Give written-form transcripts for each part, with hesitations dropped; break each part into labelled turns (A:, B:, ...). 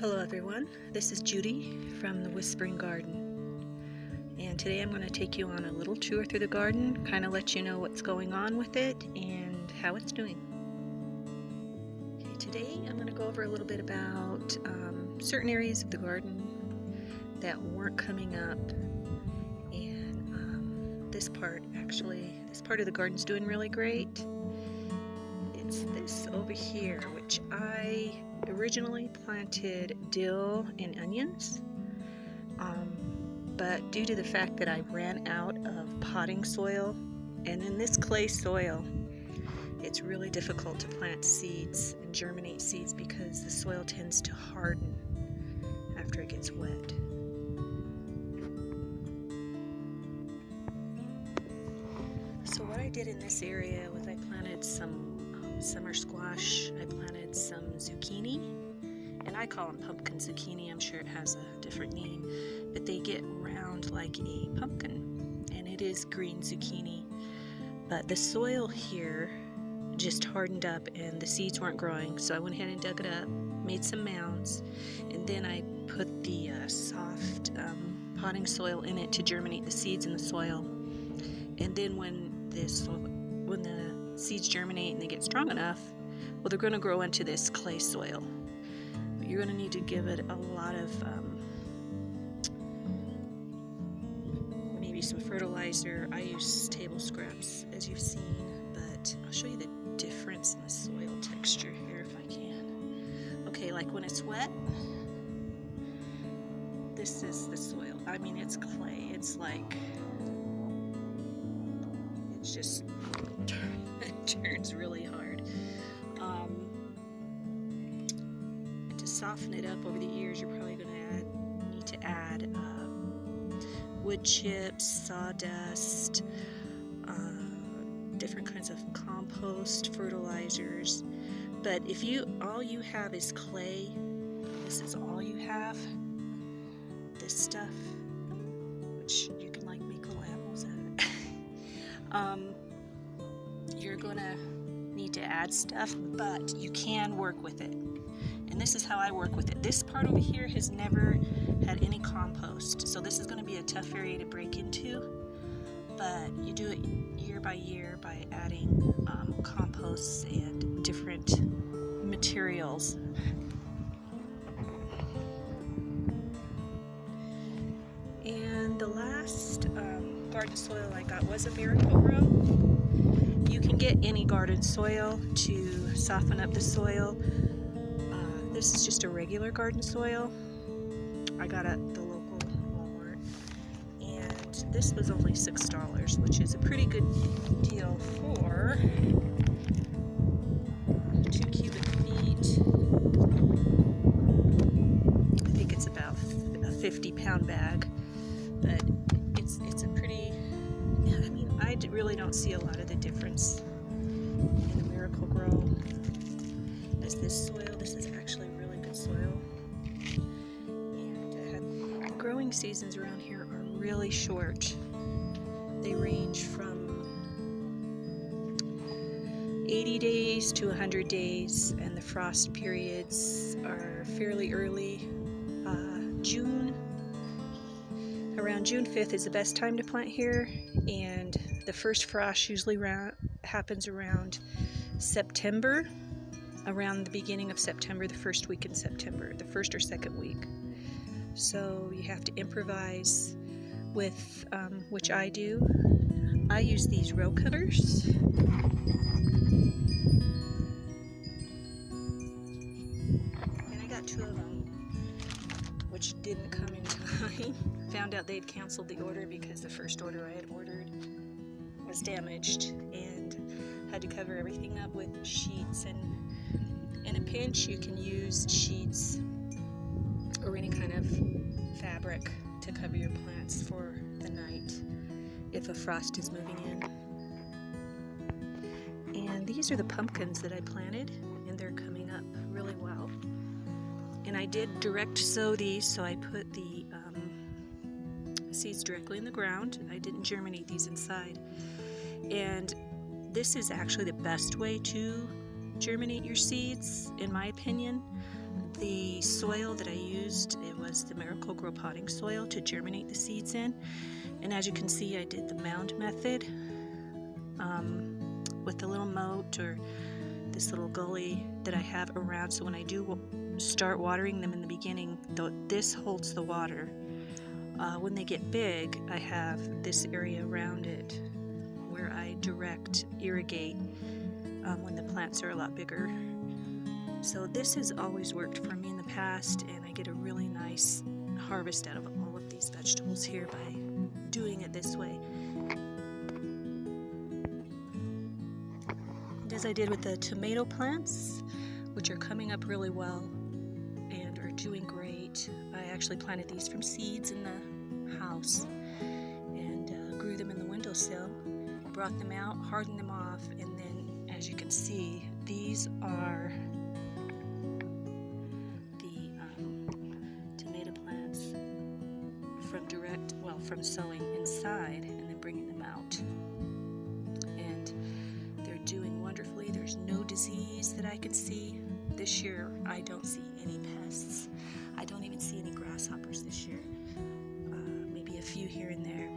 A: Hello everyone, this is Judy from the Whispering Garden, and today I'm going to take you on a little tour through the garden, kind of let you know what's going on with it and how it's doing. Okay, today I'm going to go over a little bit about certain areas of the garden that weren't coming up, and this part of the garden's doing really great. It's this over here, which I originally planted dill and onions, but due to the fact that I ran out of potting soil, and in this clay soil it's really difficult to plant seeds and germinate seeds because the soil tends to harden after it gets wet. So what I did in this area was I planted some summer squash, I planted some zucchini, and I call them pumpkin zucchini. I'm sure it has a different name, but they get round like a pumpkin, and it is green zucchini. But the soil here just hardened up and the seeds weren't growing, so I went ahead and dug it up, made some mounds, and then I put the soft potting soil in it to germinate the seeds in the soil. And then when the seeds germinate and they get strong enough, well, they're going to grow into this clay soil. But you're going to need to give it a lot of maybe some fertilizer. I use table scraps, as you've seen, but I'll show you the difference in the soil texture here if I can. Okay, like when it's wet, this is the soil. I mean, it's clay. It's like, it's just it turns really hard. And to soften it up over the years, you're probably going to need to add wood chips, sawdust, different kinds of compost, fertilizers. But if all you have is clay, this is all you have, this stuff, which you can like make little animals out of it. You're gonna need to add stuff, but you can work with it. And this is how I work with it. This part over here has never had any compost, so this is going to be a tough area to break into, but you do it year by year by adding composts and different materials. And the last garden soil I got was a Miracle-Gro. You can get any garden soil to soften up the soil. This is just a regular garden soil I got at the local Walmart, and this was only $6, which is a pretty good deal for 2 cubic feet. I think it's about a 50-pound bag, but it's a pretty, I mean, I really don't see a lot of the difference in the Miracle-Gro as this soil. This is actually really good soil, and the growing seasons around here are really short. They range from 80 days to 100 days, and the frost periods are fairly early. Around June 5th is the best time to plant here, and the first frost usually happens around September, around the beginning of September, the first week in September, the first or second week. So you have to improvise with, which I do. I use these row cutters. And I got 2 of them, which didn't come in time. Found out they'd canceled the order because the first order I had ordered was damaged, and had to cover everything up with sheets. And in a pinch, you can use sheets or any kind of fabric to cover your plants for the night if a frost is moving in. And these are the pumpkins that I planted, and they're coming up really well. And I did direct sow these, so I put the seeds directly in the ground. I didn't germinate these inside. And this is actually the best way to germinate your seeds, in my opinion. The soil that I used, it was the Miracle-Gro potting soil to germinate the seeds in. And as you can see, I did the mound method with the little moat or this little gully that I have around. So when I do start watering them in the beginning, this holds the water. When they get big, I have this area around it where I direct irrigate when the plants are a lot bigger. So this has always worked for me in the past, and I get a really nice harvest out of all of these vegetables here by doing it this way. And as I did with the tomato plants, which are coming up really well and are doing great, I actually planted these from seeds in the house and grew them in the windowsill, brought them out, hardened them off, and then as you can see, these are the tomato plants from sowing inside and then bringing them out. And they're doing wonderfully. There's no disease that I can see. This year, I don't see any pests. I don't even see any grasshoppers this year. Maybe a few here and there.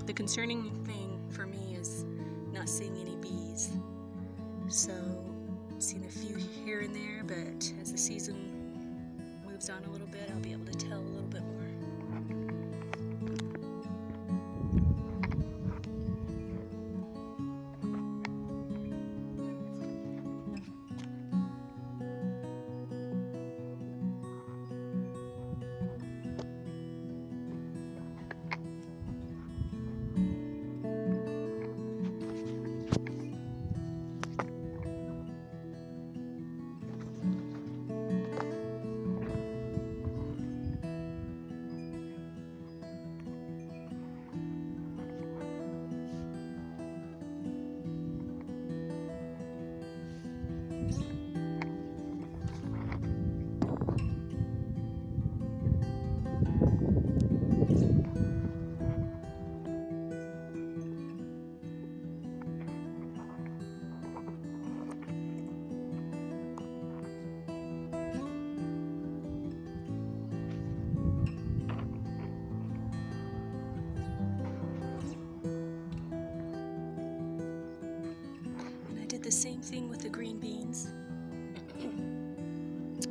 A: The concerning thing for me is not seeing any bees. So, I've seen a few here and there, but as the season moves on a little bit, I'll be able to tell a little bit more. The same thing with the green beans.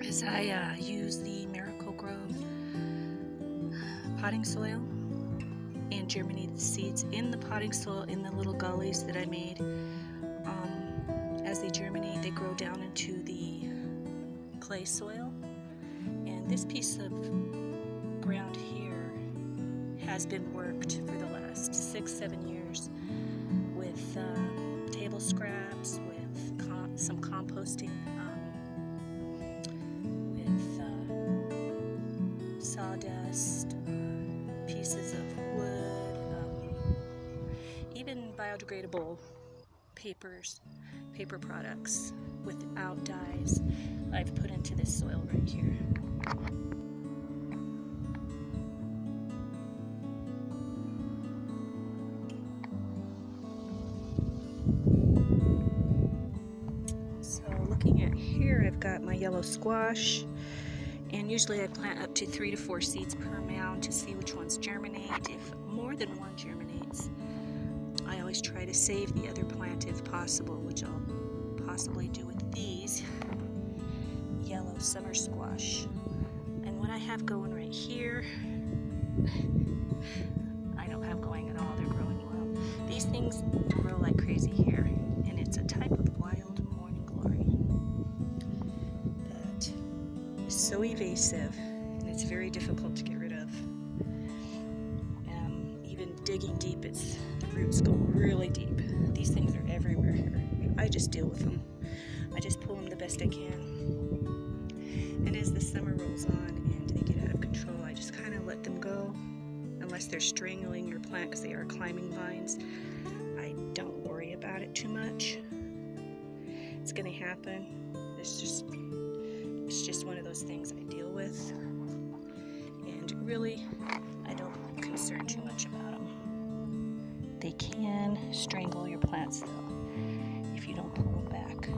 A: As I use the Miracle-Gro potting soil and germinated seeds in the potting soil in the little gullies that I made. As they germinate, they grow down into the clay soil. And this piece of ground here has been worked for the last 6-7 years with table scraps, with some composting, with sawdust, pieces of wood, even biodegradable paper products without dyes I've put into this soil right here. Here I've got my yellow squash, and usually I plant up to 3 to 4 seeds per mound to see which ones germinate. If more than one germinates, I always try to save the other plant if possible, which I'll possibly do with these yellow summer squash. And what I have going right here, I don't have going at all. They're growing well. These things grow like crazy here, and it's a type of wild morning glory. So evasive, and it's very difficult to get rid of. Even digging deep, the roots go really deep. These things are everywhere here. I just deal with them. I just pull them the best I can. And as the summer rolls on and they get out of control, I just kind of let them go. Unless they're strangling your plant because they are climbing vines, I don't worry about it too much. It's going to happen. It's just one of those things I deal with, and really I don't concern too much about them. They can strangle your plants though if you don't pull them back.